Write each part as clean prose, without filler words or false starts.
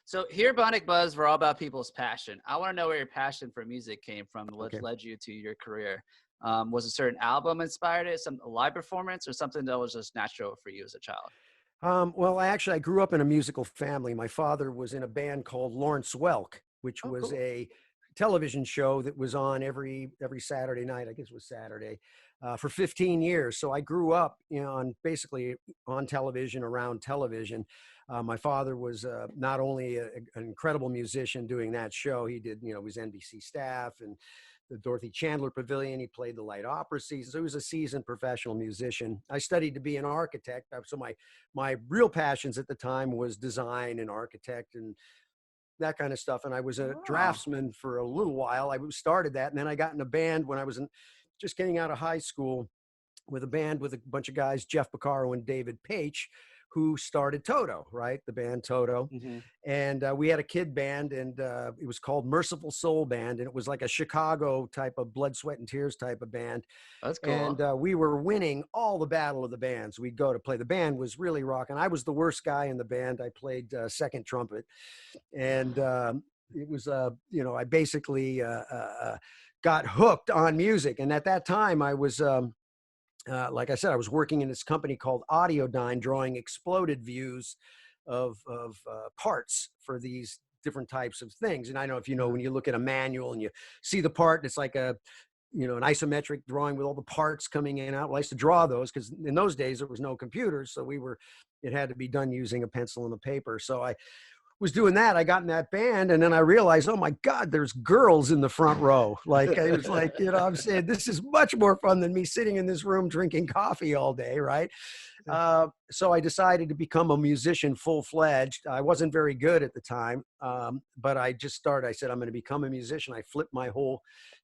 So here at Bionic Buzz, we're all about people's passion. I want to know where your passion for music came from, what led you to your career. Was a certain album inspired it, a live performance, or something that was just natural for you as a child? Well, I grew up in a musical family. My father was in a band called Lawrence Welk, which Oh, was cool. a television show that was on every Saturday night. I guess it was Saturday, for 15 years. So I grew up, basically on television, around television. My father was not only an incredible musician doing that show. He did, his NBC staff and the Dorothy Chandler Pavilion. He played the light opera season. So he was a seasoned professional musician. I studied to be an architect. So my real passions at the time was design and architect and that kind of stuff. And I was a draftsman for a little while. I started that. And then I got in a band when I was just getting out of high school with a band with a bunch of guys, Jeff Beccaro and David Page, who started Toto, right? The band Toto. Mm-hmm. And we had a kid band, and it was called Merciful Soul Band. And it was like a Chicago type of Blood, Sweat, and Tears type of band. That's cool. And we were winning all the battle of the bands. We'd go to play. The band was really rocking. I was the worst guy in the band. I played second trumpet. And it was, I basically got hooked on music. And at that time, I was... like I said, I was working in this company called Audiodyne, drawing exploded views of parts for these different types of things. And I know if you know, when you look at a manual and you see the part, and it's like an isometric drawing with all the parts coming in and out. Well, I used to draw those because in those days there was no computers, so it had to be done using a pencil and a paper. So I was doing that. I got in that band, and then I realized, oh my God, there's girls in the front row. Like, I was like, I'm saying, this is much more fun than me sitting in this room drinking coffee all day, right? So I decided to become a musician full-fledged. I wasn't very good at the time, but I said, I'm going to become a musician. I flipped my whole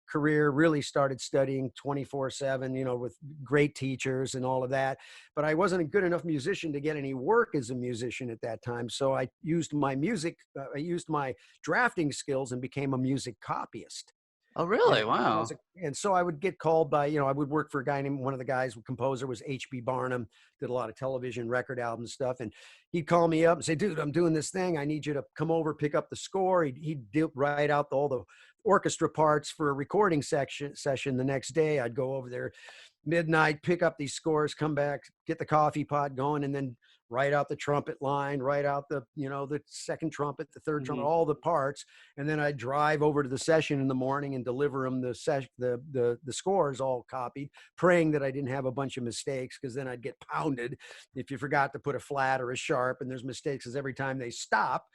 career, really started studying 24/7, with great teachers and all of that. But I wasn't a good enough musician to get any work as a musician at that time. So I used my drafting skills and became a music copyist. Oh, really? Wow. And so I would get called by, I would work for a guy named, one of the guys, composer was H.B. Barnum, did a lot of television record album stuff. And he'd call me up and say, dude, I'm doing this thing. I need you to come over, pick up the score. He'd write out all the orchestra parts for a recording session the next day. I'd go over there midnight, pick up these scores, come back, get the coffee pot going, and then write out the trumpet line, write out the second trumpet, the third trumpet, all the parts. And then I'd drive over to the session in the morning and deliver them the scores all copied, praying that I didn't have a bunch of mistakes, because then I'd get pounded if you forgot to put a flat or a sharp, and there's mistakes, because every time they stop,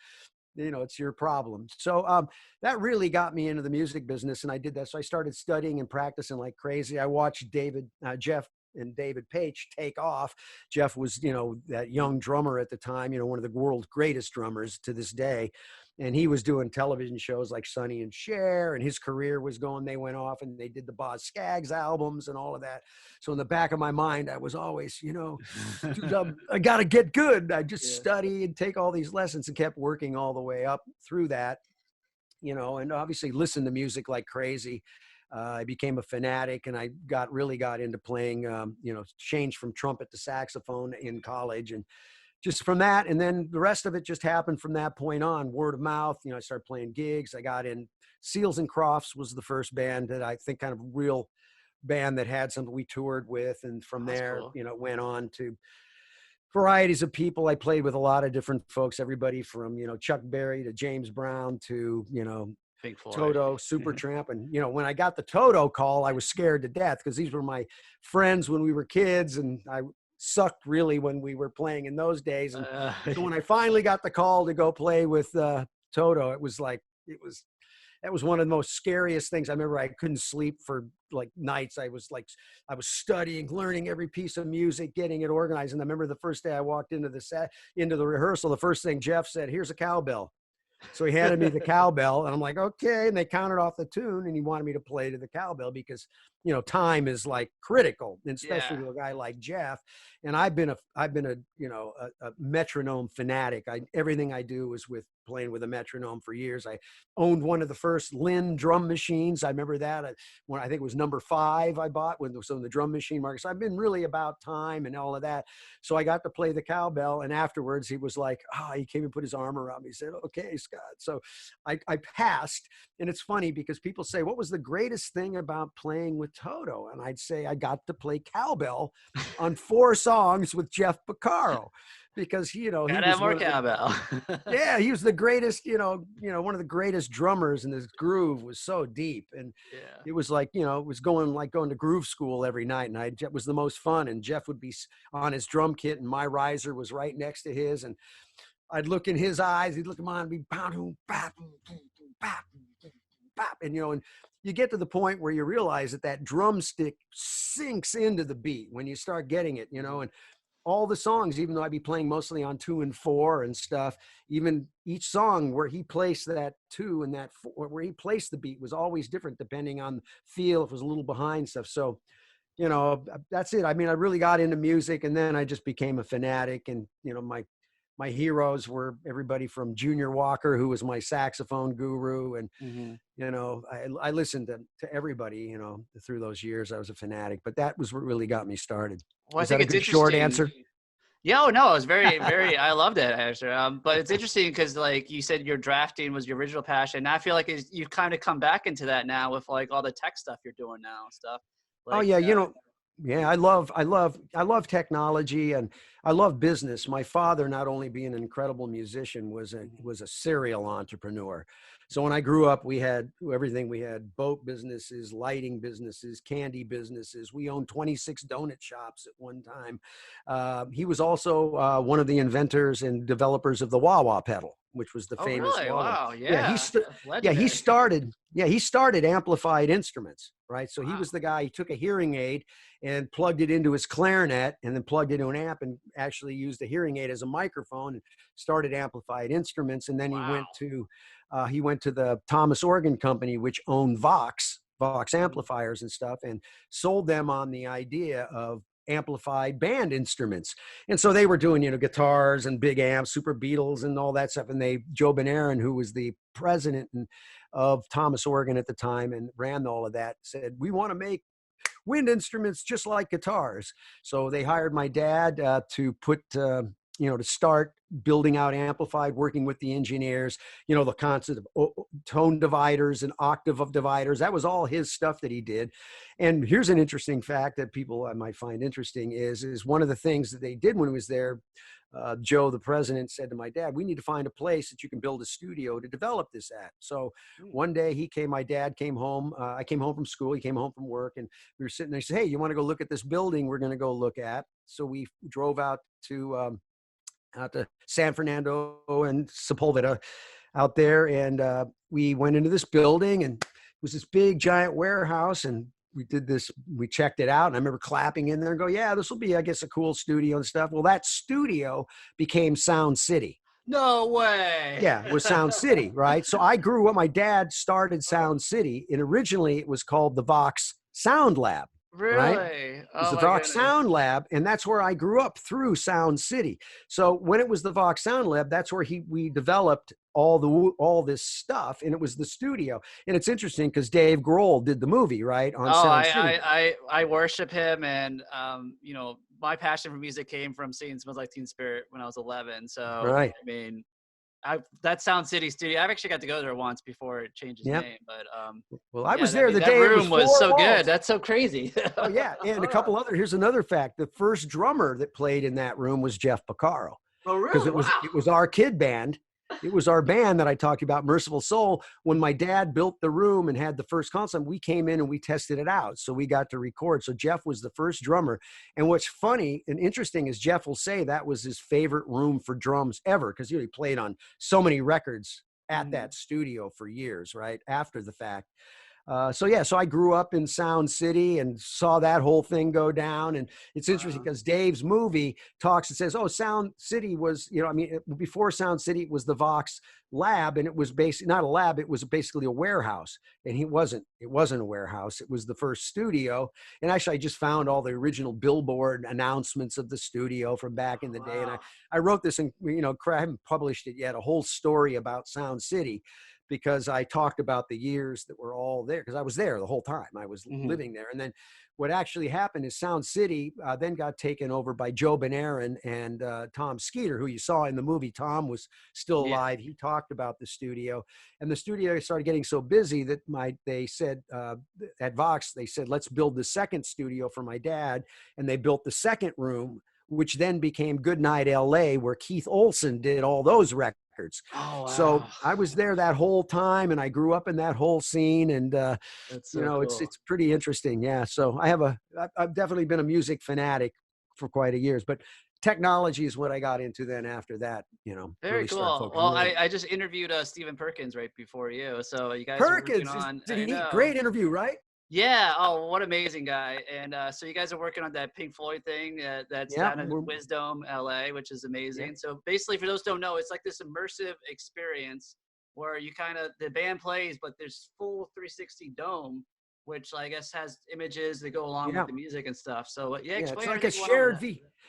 it's your problem. So that really got me into the music business, and I did that. So I started studying and practicing like crazy. I watched Jeff and David Page take off. Jeff was, that young drummer at the time, one of the world's greatest drummers to this day. And he was doing television shows like Sonny and Cher, and his career was going. They went off and they did the Boz Scaggs albums and all of that. So in the back of my mind, I was always, dude, I got to get good. I just study and take all these lessons, and kept working all the way up through that, and obviously listen to music like crazy. I became a fanatic, and I really got into playing, changed from trumpet to saxophone in college, and just from that. And then the rest of it just happened from that point on, word of mouth. I started playing gigs. I got in. Seals and Crofts was the first band that I think kind of real band that had something we toured with. And from there, cool. Went on to varieties of people. I played with a lot of different folks, everybody from, Chuck Berry to James Brown to, Pink Floyd. Toto Supertramp. And, when I got the Toto call, I was scared to death, because these were my friends when we were kids, and I sucked really when we were playing in those days. And so when I finally got the call to go play with Toto, that was one of the most scariest things. I remember I couldn't sleep for like nights. I was studying, learning every piece of music, getting it organized. And I remember the first day I walked into the rehearsal, the first thing Jeff said, "Here's a cowbell." So he handed me the cowbell, and I'm like, okay. And they counted off the tune, and he wanted me to play to the cowbell, because you know, time is like critical, and especially Yeah. to a guy like Jeff. And I've been a, you know, a metronome fanatic. Everything I do is with playing with a metronome for years. I owned one of the first Lynn drum machines. I remember that when I think it was number 5 I bought when so in the drum machine market. So I've been really about time and all of that. So I got to play the cowbell, and afterwards he was like, he came and put his arm around me. He said, "Okay, Scott." So I passed. And it's funny because people say, "What was the greatest thing about playing with Toto?" And I'd say I got to play cowbell on 4 songs with Jeff Porcaro, because he Gotta was have more one of the, cowbell. yeah, he was the greatest, one of the greatest drummers, and his groove was so deep. And Yeah. it was like, it was going to groove school every night, and it was the most fun. And Jeff would be on his drum kit, and my riser was right next to his, and I'd look in his eyes, he'd look at mine, and be bap, bap, bap, bap, and and you get to the point where you realize that drumstick sinks into the beat when you start getting it, and all the songs, even though I'd be playing mostly on 2 and 4 and stuff, even each song where he placed that 2 and that 4, where he placed the beat was always different depending on the feel, if it was a little behind stuff. So, that's it. I mean, I really got into music, and then I just became a fanatic. And, my heroes were everybody from Junior Walker, who was my saxophone guru. And, Mhm. I listened to everybody, through those years. I was a fanatic, but that was what really got me started. Well, I Is that think a it's good short interesting. answer? Yeah, oh, no, it was very, very, I loved it actually. But it's interesting because like you said, your drafting was your original passion. And I feel like you've kind of come back into that now with like all the tech stuff you're doing now and stuff. Oh Like, yeah, yeah, I love technology, and I love business. My father, not only being an incredible musician, was a serial entrepreneur. So when I grew up, we had everything. We had boat businesses, lighting businesses, candy businesses. We owned 26 donut shops at one time. He was also one of the inventors and developers of the wah wah pedal, which was the oh, famous really? wah wah. Wow. Yeah, Yeah. That's yeah, legendary. he started Amplified Instruments, right? So he Wow. was the guy. He took a hearing aid and plugged it into his clarinet, and then plugged it into an amp, and actually used the hearing aid as a microphone, and started Amplified Instruments. And then Wow. he went to the Thomas Organ Company, which owned Vox Mhm. amplifiers and stuff, and sold them on the idea of amplified band instruments. And so they were doing, guitars and big amps, Super Beatles and all that stuff. And Joe Benarin, who was the president of Thomas Organ at the time and ran all of that, said, "We want to make wind instruments just like guitars." So they hired my dad to start building out Amplified, working with the engineers, the concept of tone dividers and octave of dividers. That was all his stuff that he did. And here's an interesting fact that people might find interesting is one of the things that they did when he was there. Joe, the president, said to my dad, "We need to find a place that you can build a studio to develop this at." So Mm. one day my dad came home. I came home from school. He came home from work, and we were sitting there. He said, "Hey, you want to go look at this building we're going to go look at?" So we drove out to San Fernando and Sepulveda out there. And we went into this building, and it was this big giant warehouse. And we checked it out. And I remember clapping in there and go, "Yeah, this will be, I guess, a cool studio and stuff." Well, that studio became Sound City. No way. Yeah, was Sound City, right? So I grew up, my dad started Oh, Sound City, and originally it was called the Vox Sound Lab, right? really? Was Oh the my Vox goodness. Sound Lab, and that's where I grew up through Sound City. So when it was the Vox Sound Lab, that's where we developed all this stuff, and it was the studio. And it's interesting because Dave Grohl did the movie, right, on Oh, Sound City. I worship him, and my passion for music came from seeing Smells Like Teen Spirit when I was 11. So Right. I mean, that Sound City studio, I've actually got to go there once before it changed its Yep. name. But Well, I yeah, was I there mean the that day it was room was 4 so good. walls. That's so crazy. Oh yeah, and here's another fact: the first drummer that played in that room was Jeff Porcaro, Oh, because really? Wow. it was our kid band. It was our band that I talked about, Merciful Soul. When my dad built the room and had the first concert, we came in and we tested it out, so we got to record. So Jeff was the first drummer. And what's funny and interesting is Jeff will say that was his favorite room for drums ever, because he played on so many records at Mhm. that studio for years, right after the fact. So yeah, so I grew up in Sound City and saw that whole thing go down. And it's interesting because Dave's movie talks and says, oh, Sound City was, I mean, before Sound City it was the Vox lab, and it was basically not a lab, it was basically a warehouse. And it wasn't a warehouse. It was the first studio. And actually I just found all the original billboard announcements of the studio from back in the day. And I wrote this, and I haven't published it yet, a whole story about Sound City, because I talked about the years that were all there, because I was there the whole time. I was living there. And then what actually happened is Sound City then got taken over by Joe Benarin and Tom Skeeter, who you saw in the movie. Tom was still alive. He talked about the studio, and the studio started getting so busy that they said at Vox, they said, let's build the second studio for my dad. And they built the second room, which then became Goodnight LA, where Keith Olsen did all those records. Oh, wow. So I was there that whole time, and I grew up in that whole scene, and that's so cool. it's pretty interesting. Yeah. So I've definitely been a music fanatic for quite a years, but technology is what I got into then after that, Very really cool. Well, I just interviewed Stephen Perkins right before you. So you guys Perkins, are working on great interview, right? Yeah. Oh, what amazing guy. And so you guys are working on that Pink Floyd thing that's down in Wisdome, LA, which is amazing. Yeah. So basically, for those who don't know, it's like this immersive experience where you the band plays, but there's full 360 dome, which I guess has images that go along with the music and stuff. So it's like a shared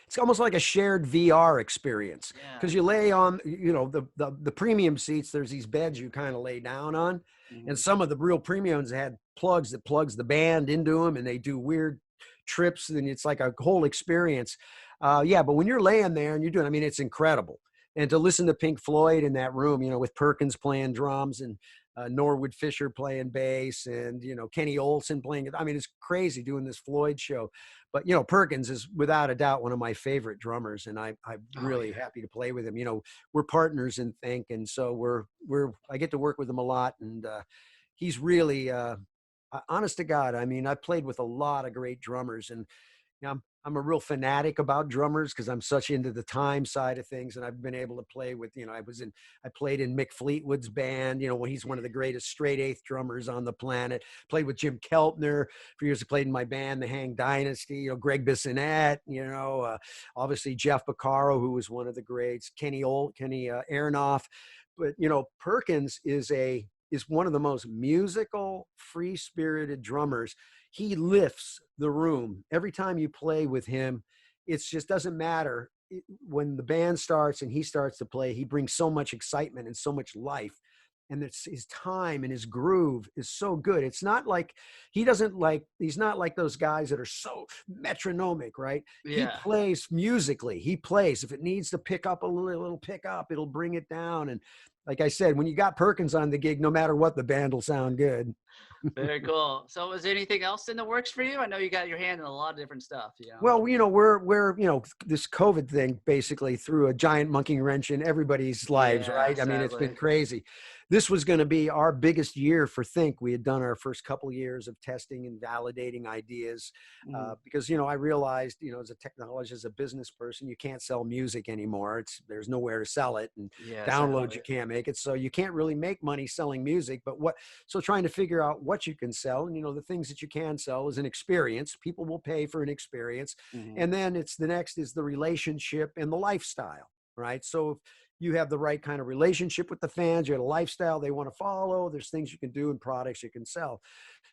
it's almost like a shared VR experience, because you lay on, the premium seats, there's these beds you kind of lay down on. And some of the real premiums had plugs that plugs the band into them, and they do weird trips, and it's like a whole experience. But when you're laying there and you're doing, I mean, it's incredible. And to listen to Pink Floyd in that room, with Perkins playing drums and Norwood Fisher playing bass, and Kenny Olsen playing it. I mean, it's crazy doing this Floyd show. But Perkins is without a doubt one of my favorite drummers, and I'm really happy to play with him. We're partners in Think, and so I get to work with him a lot, and he's really honest to God. I mean, I played with a lot of great drummers, and I'm a real fanatic about drummers because I'm such into the time side of things. And I've been able to play with, I played in Mick Fleetwood's band, when he's one of the greatest straight eighth drummers on the planet. Played with Jim Keltner for years. I played in my band, the Hang Dynasty, Greg Bissonette, obviously Jeff Beccaro, who was one of the greats, Kenny Aronoff. But, Perkins is one of the most musical, free-spirited drummers. He lifts the room. Every time you play with him, it just doesn't matter. When the band starts and he starts to play, he brings so much excitement and so much life. And his time and his groove is so good. It's not like he's not like those guys that are so metronomic, right? Yeah. He plays musically. He plays. If it needs to pick up a little pick up, it'll bring it down. And like I said, when you got Perkins on the gig, no matter what, the band will sound good. Very cool. So is there anything else in the works for you? I know you got your hand in a lot of different stuff. Well, we're this COVID thing basically threw a giant monkey wrench in everybody's lives, right? Sadly. I mean, it's been crazy. This was going to be our biggest year for Think. We had done our first couple of years of testing and validating ideas because, I realized, as a technologist, as a business person, you can't sell music anymore. There's nowhere to sell it, and downloads, you can't make it. So you can't really make money selling music, so trying to figure out what you can sell. And, the things that you can sell is an experience. People will pay for an experience. And then the next is the relationship and the lifestyle, right? So if you have the right kind of relationship with the fans, you have a lifestyle they want to follow, there's things you can do and products you can sell.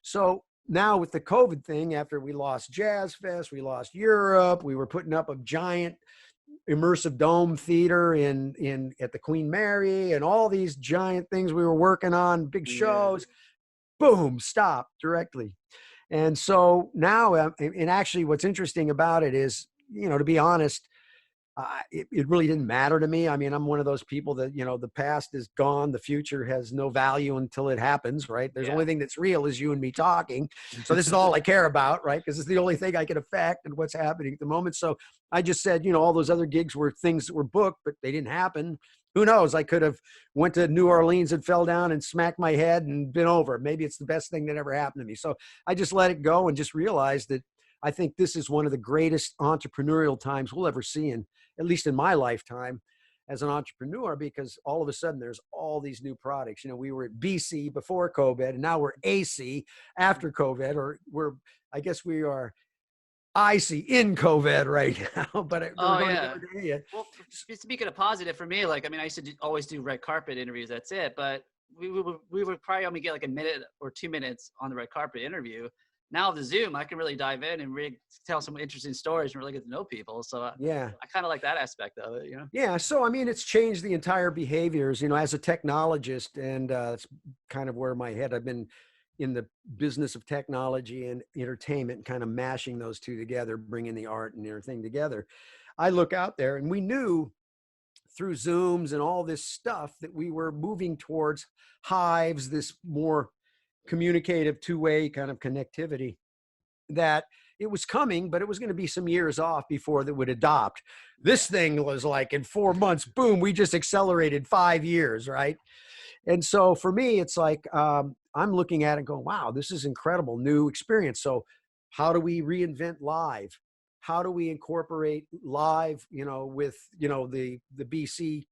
So now with the COVID thing, after we lost Jazz Fest, we lost Europe, we were putting up a giant immersive dome theater at the Queen Mary, and all these giant things we were working on, big shows, boom, stopped directly. And so now, and actually what's interesting about it is, to be honest, it really didn't matter to me. I mean, I'm one of those people that, the past is gone. The future has no value until it happens, right? There's the only thing that's real is you and me talking. So this is all I care about, right? Because it's the only thing I can affect and what's happening at the moment. So I just said, all those other gigs were things that were booked, but they didn't happen. Who knows? I could have went to New Orleans and fell down and smacked my head and been over. Maybe it's the best thing that ever happened to me. So I just let it go and just realized that I think this is one of the greatest entrepreneurial times we'll ever see at least in my lifetime. as an entrepreneur, because all of a sudden there's all these new products. You know, we were at BC before COVID, and now we're AC after COVID, or I guess we are icy in COVID right now, but we're going yeah. to go to Well, speaking of positive for me, like, I mean, I used to always do red carpet interviews. That's it. But we would probably only get like a minute or 2 minutes on the red carpet interview. Now with the Zoom, I can really dive in and really tell some interesting stories and really get to know people. So I kind of like that aspect of it, you know? Yeah. So, I mean, it's changed the entire behaviors, you know, as a technologist, and it's kind of where my head, I've been in the business of technology and entertainment, kind of mashing those two together, bringing the art and everything together. I look out there, and we knew through Zooms and all this stuff that we were moving towards hives, this more communicative two-way kind of connectivity, that it was coming, but it was going to be some years off before that would adopt. This thing was like in 4 months, boom, we just accelerated 5 years, right? And so for me, it's like, I'm looking at it going, wow, this is incredible new experience. So how do we reinvent live? How do we incorporate live, you know, with, you know, the BC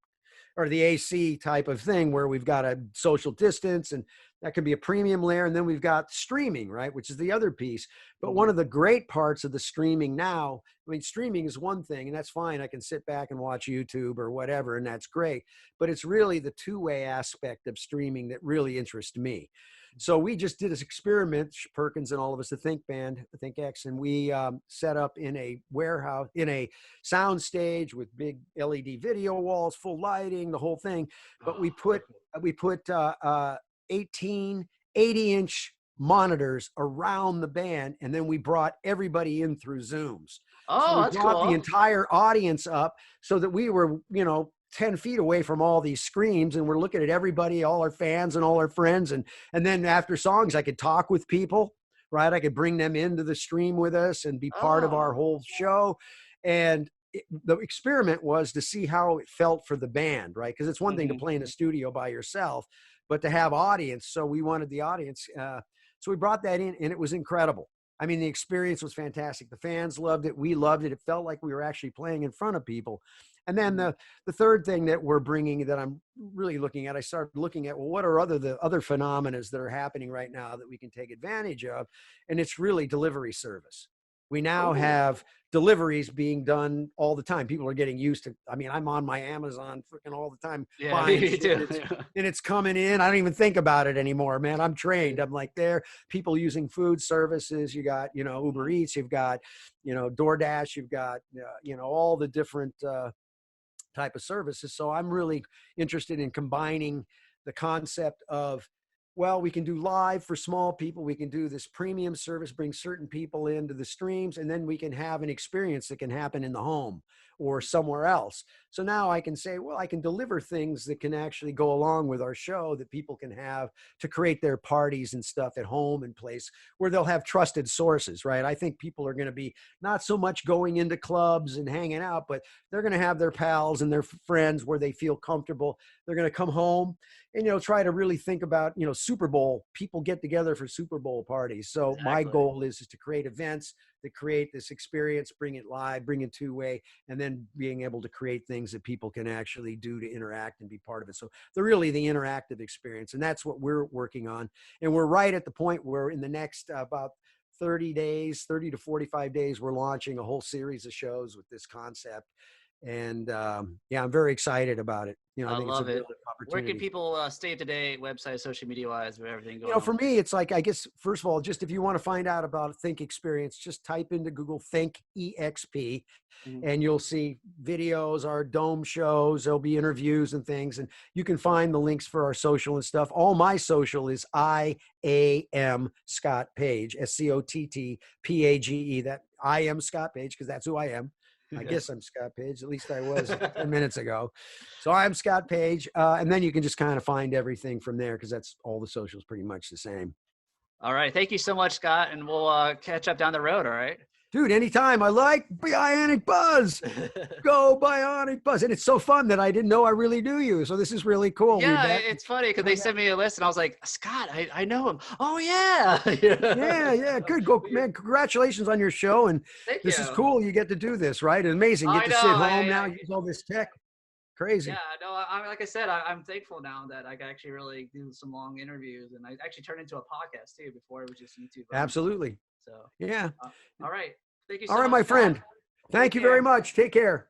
or the AC type of thing, where we've got a social distance, and that can be a premium layer. And then we've got streaming, right, which is the other piece. But one of the great parts of the streaming now, I mean, streaming is one thing, and that's fine. I can sit back and watch YouTube or whatever, and that's great. But it's really the two-way aspect of streaming that really interests me. So we just did this experiment, Perkins and all of us, the Think band, the ThinkX, and we set up in a warehouse, in a sound stage with big LED video walls, full lighting, the whole thing. But we put 18 80-inch monitors around the band, and then we brought everybody in through Zooms. Oh, so we that's brought cool. the entire audience up so that we were, you know, 10 feet away from all these screens, and we're looking at everybody, all our fans and all our friends. And then after songs, I could talk with people, right? I could bring them into the stream with us and be part of our whole show. And the experiment was to see how it felt for the band, right? Because it's one thing to play in a studio by yourself, but to have audience. So we wanted the audience. So we brought that in, and it was incredible. I mean, the experience was fantastic. The fans loved it. We loved it. It felt like we were actually playing in front of people. And then the third thing that we're bringing, that I'm really looking at, I started looking at, well, what are the other phenomena that are happening right now that we can take advantage of? And it's really delivery service. We now have deliveries being done all the time. People are getting used to, I mean, I'm on my Amazon freaking all the time. Yeah, me too. And it's coming in. I don't even think about it anymore, man. I'm trained. I'm like there. People using food services. You got, you know, Uber Eats. You've got, you know, DoorDash. You've got, you know, all the different type of services. So I'm really interested in combining the concept of, well, we can do live for small people. We can do this premium service, bring certain people into the streams, and then we can have an experience that can happen in the home or somewhere else. So now I can say, well, I can deliver things that can actually go along with our show that people can have to create their parties and stuff at home and place where they'll have trusted sources, right? I think people are going to be not so much going into clubs and hanging out, but they're going to have their pals and their friends where they feel comfortable. They're going to come home and, you know, try to really think about, you know, Super Bowl. People get together for Super Bowl parties. So my goal is to create events that create this experience, bring it live, bring it two-way, and then being able to create things that people can actually do to interact and be part of it. So they're really the interactive experience, and that's what we're working on. And we're right at the point where in the next about 30 to 45 days, we're launching a whole series of shows with this concept. And yeah, I'm very excited about it. You know, I think love it's a it. real opportunity. Where can people stay up to date, website, social media wise, with everything going You know, on? for me, it's like, I guess, first of all, just if you want to find out about Think Experience, just type into Google Think EXP, and you'll see videos, our dome shows, there'll be interviews and things, and you can find the links for our social and stuff. All my social is IAM Scott Page, SCOTTPAGE. That I am Scott Page, because that's who I am. I guess I'm Scott Page. At least I was 10 minutes ago. So I'm Scott Page. And then you can just kind of find everything from there, because that's all the socials pretty much the same. All right. Thank you so much, Scott. And we'll catch up down the road. All right. Dude, anytime. I like Bionic Buzz. Go Bionic Buzz. And it's so fun that I didn't know I really knew you. So this is really cool. Yeah, it's funny because they sent me a list and I was like, Scott, I know him. Oh, yeah. Yeah. Good. Go, man. Congratulations on your show. And Thank this you. is cool. You get to do this, right? It's amazing. You get to sit home now, use all this tech. Crazy. Yeah, no, like I said, I'm thankful now that I can actually really do some long interviews, and I actually turned into a podcast too. Before it was just YouTube only. Absolutely. So Yeah. all right, thank you All so right, much, my Scott. friend. Take Thank you very care. much. Take care.